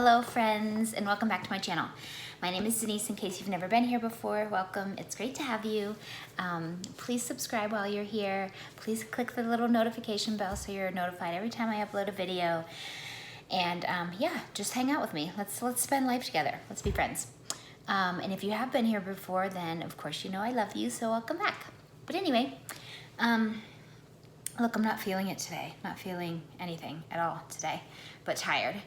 Hello friends, and welcome back to my channel. My name is Denise. In case you've never been here before, welcome. It's great to have you. Please subscribe while you're here. Please click the little notification bell so you're notified every time I upload a video. And yeah, just hang out with me. Let's spend life together. Let's be friends. And if you have been here before, then of course you know I love you, so welcome back. But anyway, look, I'm not feeling it today. Not feeling anything at all today, but tired.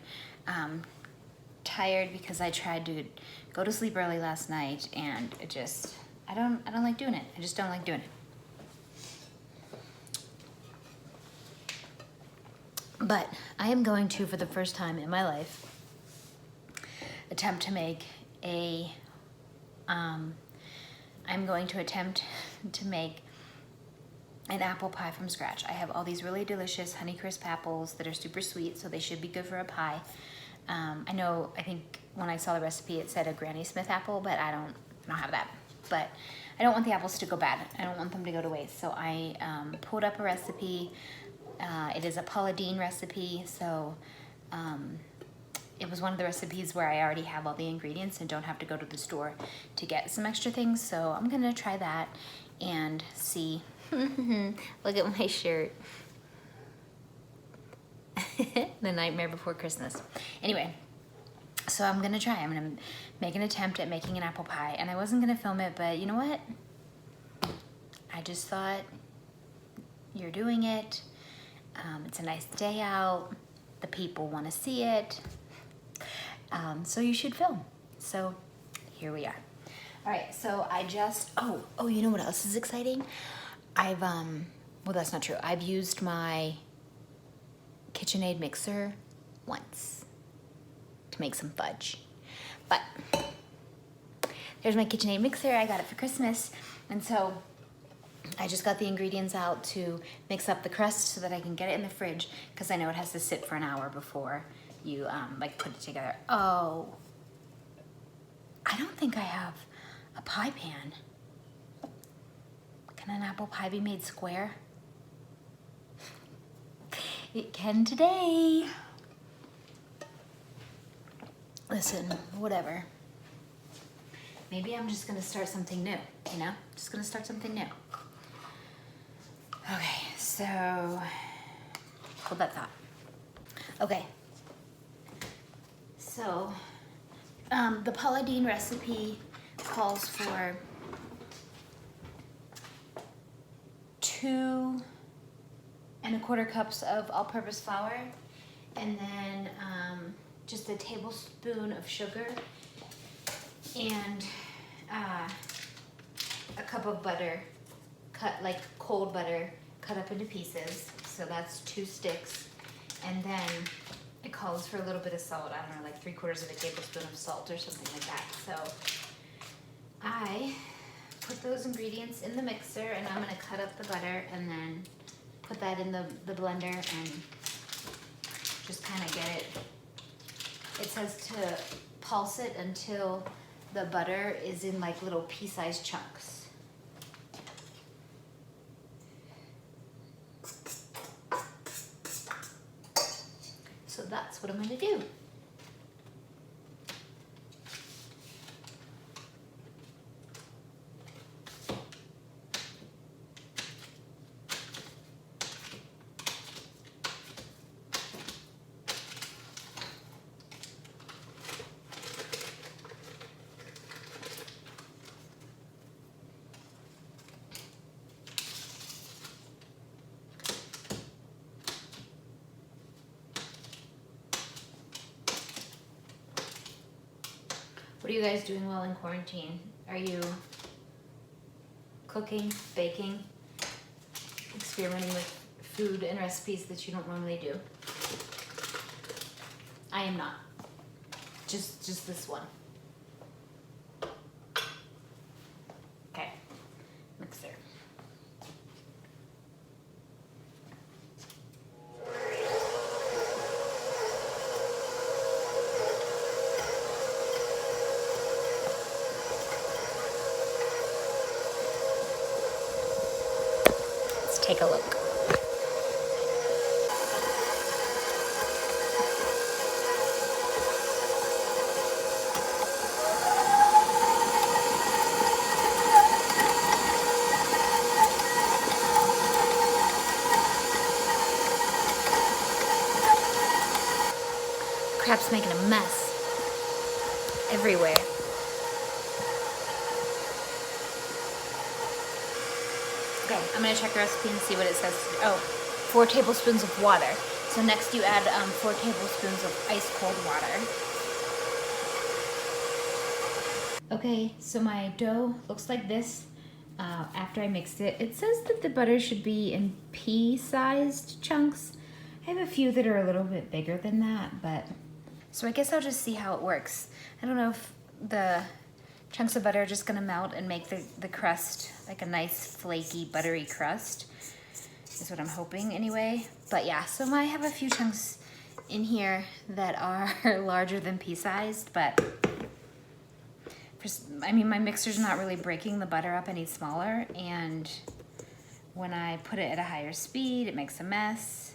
Tired because I tried to go to sleep early last night, and it just, I don't like doing it. I just don't like doing it. But I am going to, for the first time in my life, attempt to make I'm going to attempt to make an apple pie from scratch. I have all these really delicious Honeycrisp apples that are super sweet, so they should be good for a pie. I think when I saw the recipe it said a Granny Smith apple, but I don't have that. But I don't want the apples to go bad. I don't want them to go to waste. So I pulled up a recipe. It is a Paula Deen recipe, so it was one of the recipes where I already have all the ingredients and don't have to go to the store to get some extra things. So I'm gonna try that and see. Look at my shirt. The Nightmare Before Christmas. Anyway, so I'm gonna try. I'm gonna make an attempt at making an apple pie, and I wasn't gonna film it, but you know what? I just thought, you're doing it. It's a nice day out. The people want to see it. So you should film. So here we are. All right, so I just, oh, you know what else is exciting? I've, well, that's not true. I've used my KitchenAid mixer once to make some fudge. But there's my KitchenAid mixer. I got it for Christmas. And so I just got the ingredients out to mix up the crust so that I can get it in the fridge, because I know it has to sit for an hour before you like put it together. Oh, I don't think I have a pie pan. Can an apple pie be made square? It can today. Listen, whatever. Maybe I'm just gonna start something new, you know? Just gonna start something new. Okay, so, hold that thought. Okay, so, the Paula Deen recipe calls for 2 1/4 cups of all-purpose flour, and then just a tablespoon of sugar, and a cup of butter, cut like cold butter, cut up into pieces. So that's 2 sticks, and then it calls for a little bit of salt. I don't know, like 3/4 of a tablespoon of salt or something like that. So I put those ingredients in the mixer, and I'm gonna cut up the butter and then put that in the blender and just kind of get it. It says to pulse it until the butter is in like little pea-sized chunks. So that's what I'm gonna do. What are you guys doing while in quarantine? Are you cooking, baking, experimenting with food and recipes that you don't normally do? I am not. Just this one. Okay, mixer. Take a look. Cap's making a mess everywhere. Okay, I'm gonna check the recipe and see what it says. Oh, 4 tablespoons of water. So next you add 4 tablespoons of ice cold water. Okay, so my dough looks like this after I mixed it. It says that the butter should be in pea-sized chunks. I have a few that are a little bit bigger than that, but... So I guess I'll just see how it works. I don't know if the chunks of butter are just gonna melt and make the crust like a nice flaky buttery crust, is what I'm hoping anyway. But yeah, so I have a few chunks in here that are larger than pea-sized, but I mean, my mixer's not really breaking the butter up any smaller, and when I put it at a higher speed, it makes a mess.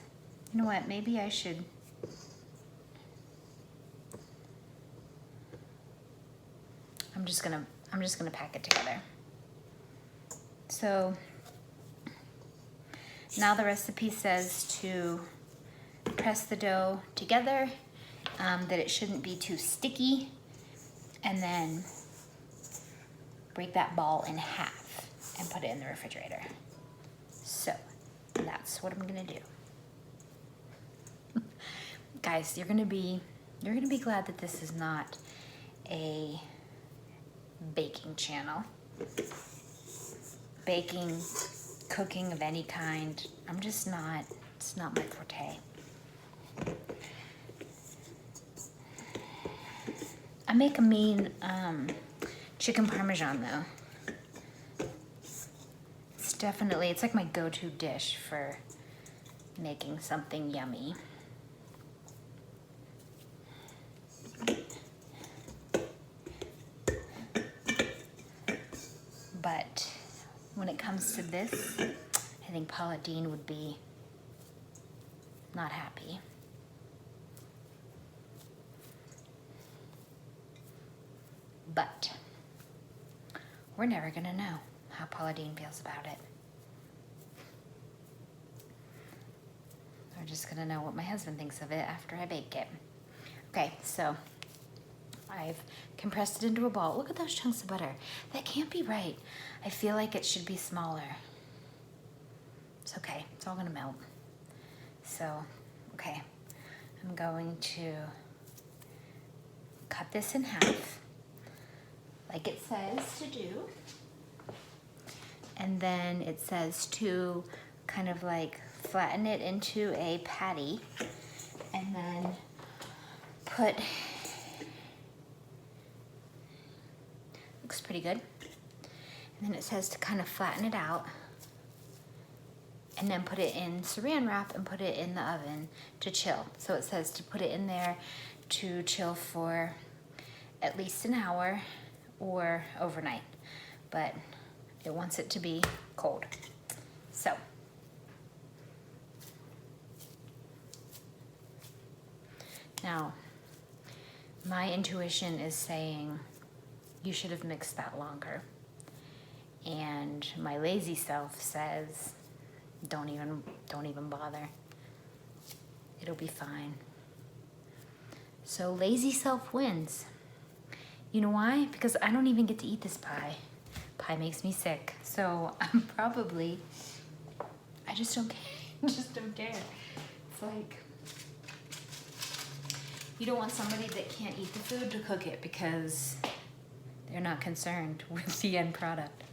You know what, maybe I should... I'm just gonna pack it together. So now the recipe says to press the dough together, that it shouldn't be too sticky, and then break that ball in half and put it in the refrigerator. So that's what I'm gonna do. Guys, you're gonna be glad that this is not a baking channel. Baking, cooking of any kind, it's not my forte. I make a mean chicken parmesan though. It's like my go-to dish for making something yummy. But when it comes to this, I think Paula Deen would be not happy. But we're never gonna know how Paula Deen feels about it. We're just gonna know what my husband thinks of it after I bake it. Okay, so I've compressed it into a ball. Look at those chunks of butter. That can't be right. I feel like it should be smaller. It's okay, it's all gonna melt. So, okay, I'm going to cut this in half, like it says to do. And then it says to kind of like flatten it into a patty, and then put, looks pretty good. And then it says to kind of flatten it out, and then put it in saran wrap and put it in the oven to chill. So it says to put it in there to chill for at least an hour or overnight, but it wants it to be cold. So now my intuition is saying you should have mixed that longer, and my lazy self says don't even bother. It'll be fine. So lazy self wins. You know why? Because I don't even get to eat this pie. Pie makes me sick. So I'm probably, I just don't care. Just don't care. It's like, you don't want somebody that can't eat the food to cook it because they're not concerned with the end product.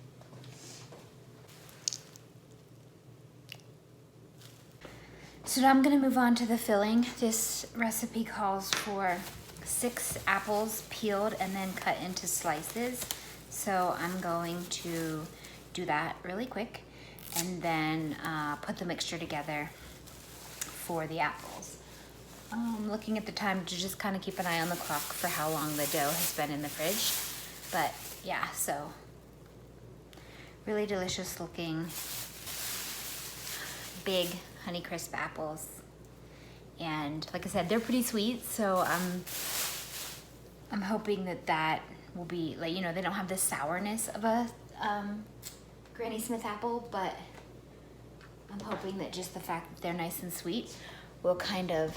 So now I'm gonna move on to the filling. This recipe calls for 6 apples peeled and then cut into slices. So I'm going to do that really quick and then put the mixture together for the apples. Looking at the time to just kind of keep an eye on the clock for how long the dough has been in the fridge. But yeah, so really delicious looking big Honeycrisp apples, and like I said, they're pretty sweet, so I'm hoping that will be, like, you know, they don't have the sourness of a Granny Smith apple, but I'm hoping that just the fact that they're nice and sweet will kind of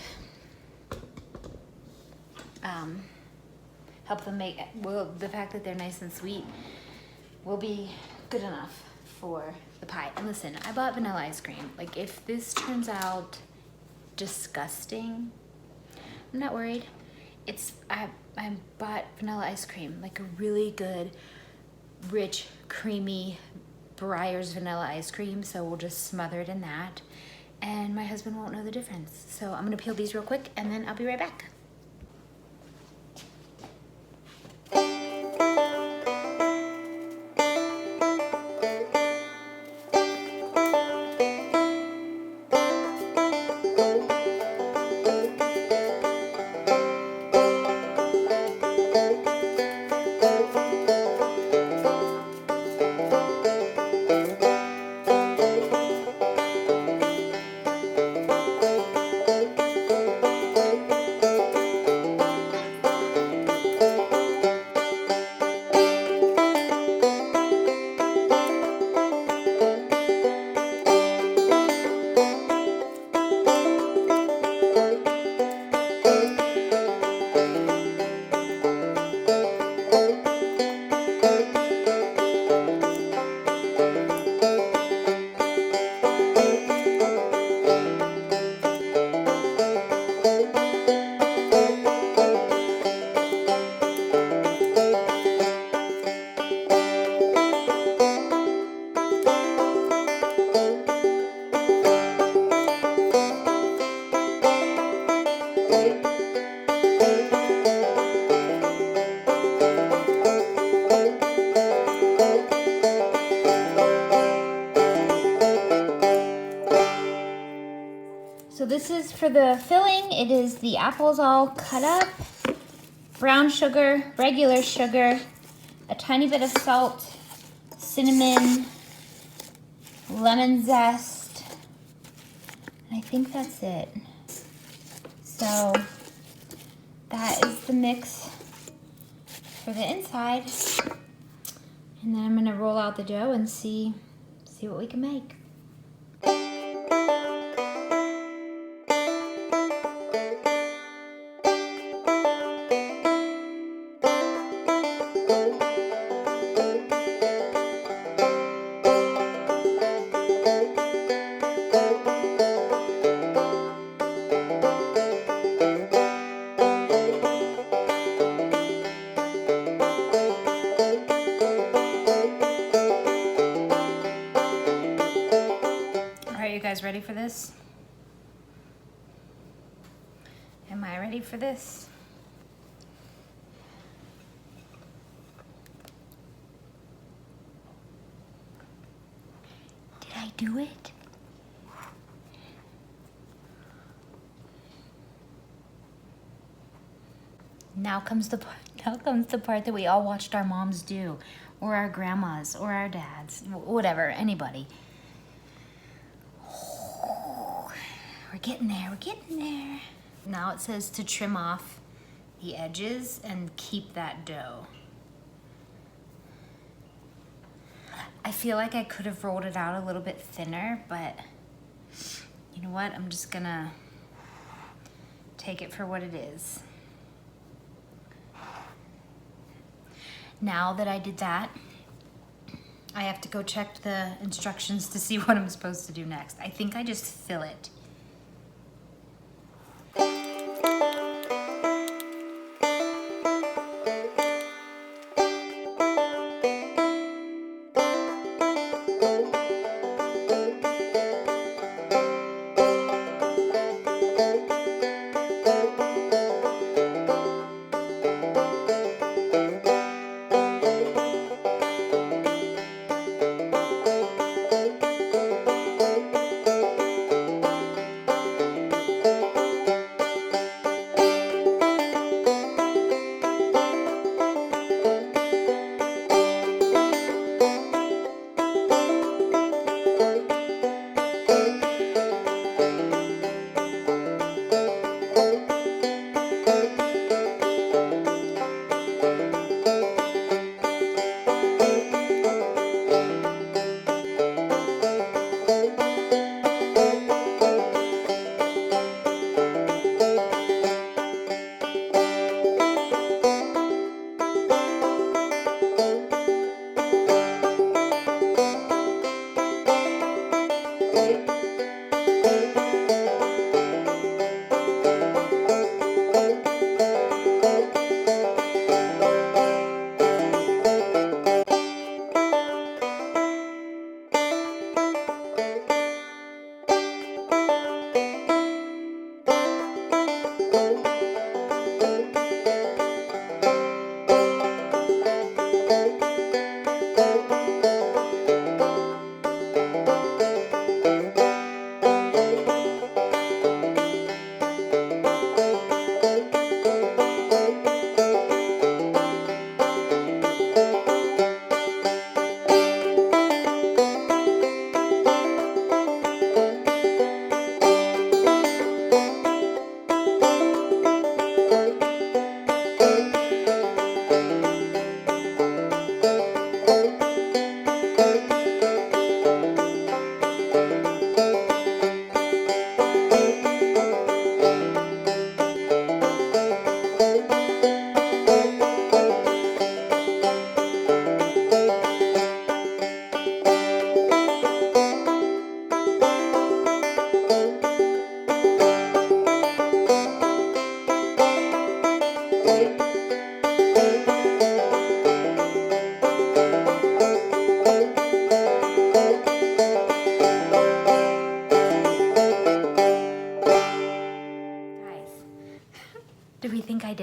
help them make, well, the fact that they're nice and sweet will be good enough for the pie. And listen, I bought vanilla ice cream. Like, if this turns out disgusting, I'm not worried. I bought vanilla ice cream, like a really good, rich, creamy Breyers vanilla ice cream, so we'll just smother it in that, and my husband won't know the difference. So I'm gonna peel these real quick, and then I'll be right back. So this is for the filling. It is the apples all cut up, brown sugar, regular sugar, a tiny bit of salt, cinnamon, lemon zest, and I think that's it. So that is the mix for the inside. And then I'm gonna roll out the dough and see what we can make. You guys ready for this? Am I ready for this? Did I do it? Now comes the part that we all watched our moms do, or our grandmas, or our dads, whatever, anybody. We're getting there, we're getting there. Now it says to trim off the edges and keep that dough. I feel like I could have rolled it out a little bit thinner, but you know what? I'm just gonna take it for what it is. Now that I did that, I have to go check the instructions to see what I'm supposed to do next. I think I just fill it.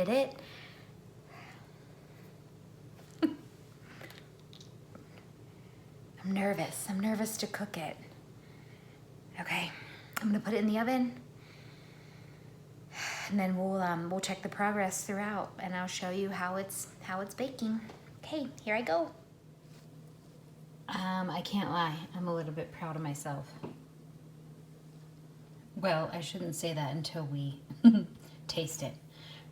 did it. I'm nervous. I'm nervous to cook it. Okay, I'm gonna put it in the oven, and then we'll check the progress throughout, and I'll show you how it's baking. Okay, here I go. I can't lie, I'm a little bit proud of myself. Well, I shouldn't say that until we taste it,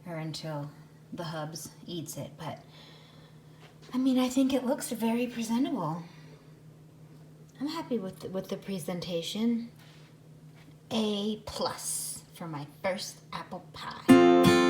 or until the hubs eats it, but I mean, I think it looks very presentable. I'm happy with the presentation. A+ for my first apple pie.